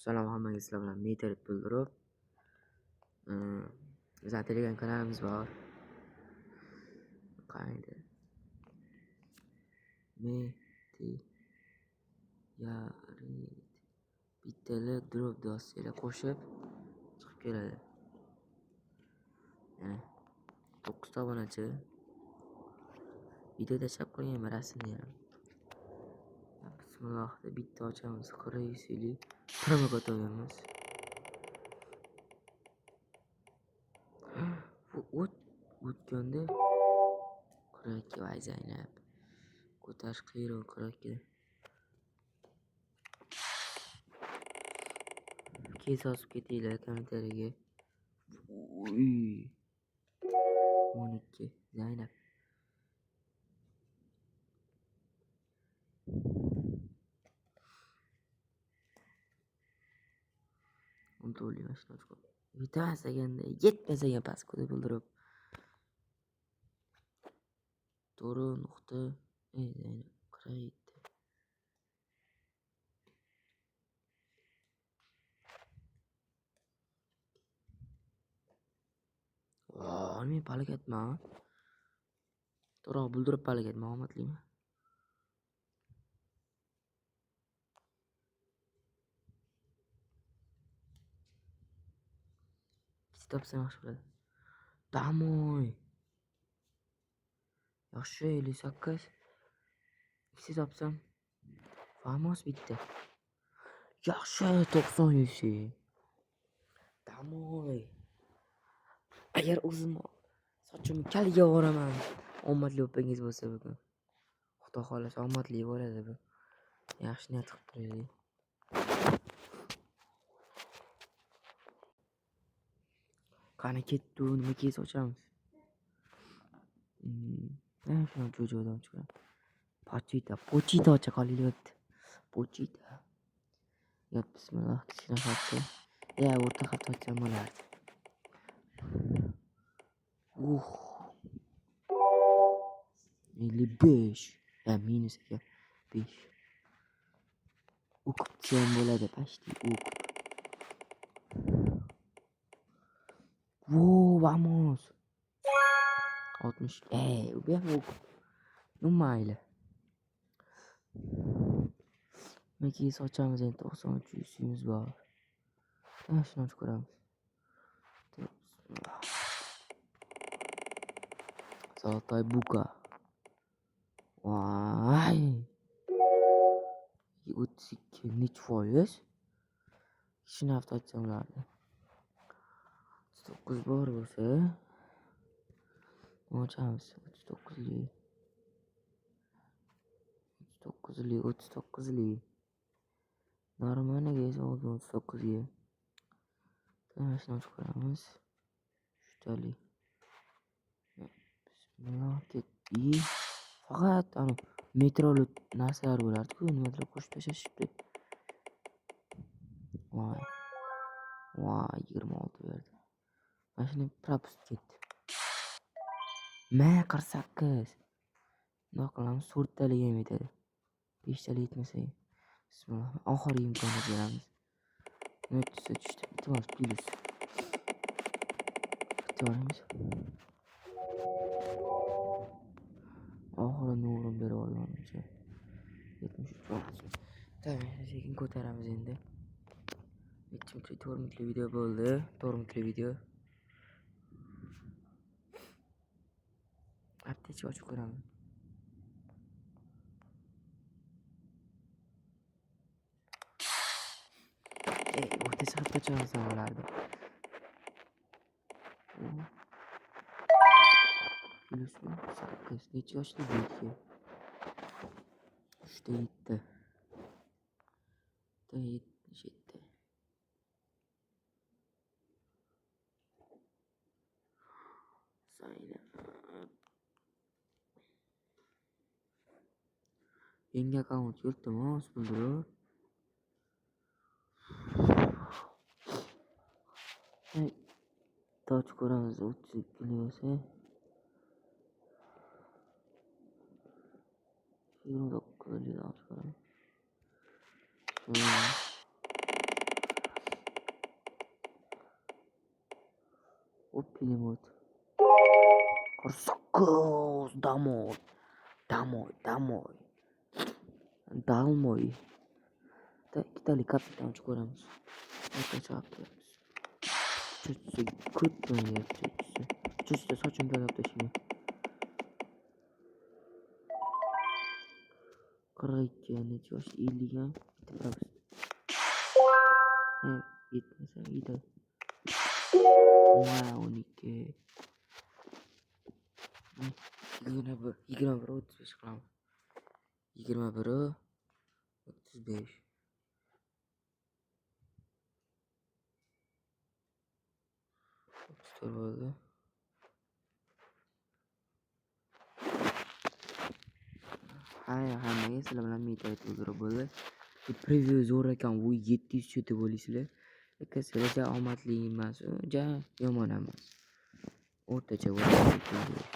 Assalomu hammaga sizlar bilan Meter bildirib, bizning Telegram kanalimiz bor. Qayda? Meti yarit bittalik drop dosyada qo'shib chiqib keladi. Yana 9 ta obunachi. Videoda chap qo'ygan rasmni ham. Bismillah deb bitta ochamiz. Qirayisili promok o'tamiz. O'tganda Qiraki vay Zaynab. Ko'tarish qiyin Qiraki. Keyin yozib ketinglar kommentariyaga. 12 Zaynab. Unutuli mashina chiqib. Yetmasaganda, yetmasagan paskoda bildirib. To'g'ri nuqta. Zaynab qaraydi. Men palik etma. To'g'ri bildirib palik etma, omadlimi? Topsam yaxshi bo'ladi. Damoy. Yaxshi 58. Ikki topsam. Famos bitti. Yaxshi 90 yusi. Damoy. Agar o'zim sochimni kaliga o'raman. Omadli o'pingiz bo'lsa bugun. Xudo xolasa omadli bo'ladi bu. Yaxshi niyat qilib turaylik. Qani ketdi, nima kes ochamiz. Shuni jo'jo'dan chiqaram. Pochita ocha qolyapti. Pochita. Yop, bismillah, kichkina xatda. O'rta xat ochsam bo'lardi. Uh. 55. Minus 5. O'qibcham bo'ladi, pashti o'qib. Vamos. 60. U bu ham o'qib. Mayli. Meki sochamiz endi 93 yuzimiz bor. Shuni ko'ramiz. Zolotay buka. Vay. 32 nech foiz? Shuni hafta ochsam bo'lardi. 9 bor bo'lsa, ochamiz. 39. Normaliga esa 39 ga. Shuni ko'ramiz. Shtali. Bismillah ketdi. Faqat metroli narsalar bo'lardi-ku, nimalar qo'shib tashashibdi. Voy 26 berdi. Mashina propust ketdi. 48. Nima qilamiz? 4 talik ham yetadi. 5 talik yetmasa. Bismillah. Oxirgi imkoniyat beramiz. Notisa tushdi. Iltimos plus. Ko'ramiz. Oxirini o'g'lim berib olgancha. 73. Tamam, sekin ko'taramiz endi. 4 minutli video bo'ldi. 4 minutli video. Aptech ochib ko'raman. O'rtacha xatda chog'sa bo'lardi. Plusmi? 8. Necha yoshli bo'ldi? 3 ta 7. 77. Zaynab. Yangi akkaunt yurtdimi? Bildirib. Toch ko'ramiz 32 bo'lsa. 29 ko'ramiz. Pulemyot. Qo'rsaqo'z, damoy. Dalmoy. Ikkitali kapitan ko'ramiz. O'rtacha cho'chisi ko'payapti. Cho'chisi sochini bo'yab tashlayman. 42 necha yosh? 50 ga bitiramiz. Yetmasa yetadi. 12. 21 35 qilamiz. 21 35. Bo'ldi. Hammaga sizlar bilan meta aytib bo'ldi. Preview zo'r ekan, bu 700 choti bo'lisizlar. Sizlar omadli emas, yomon emas. O'rtacha bo'ladi.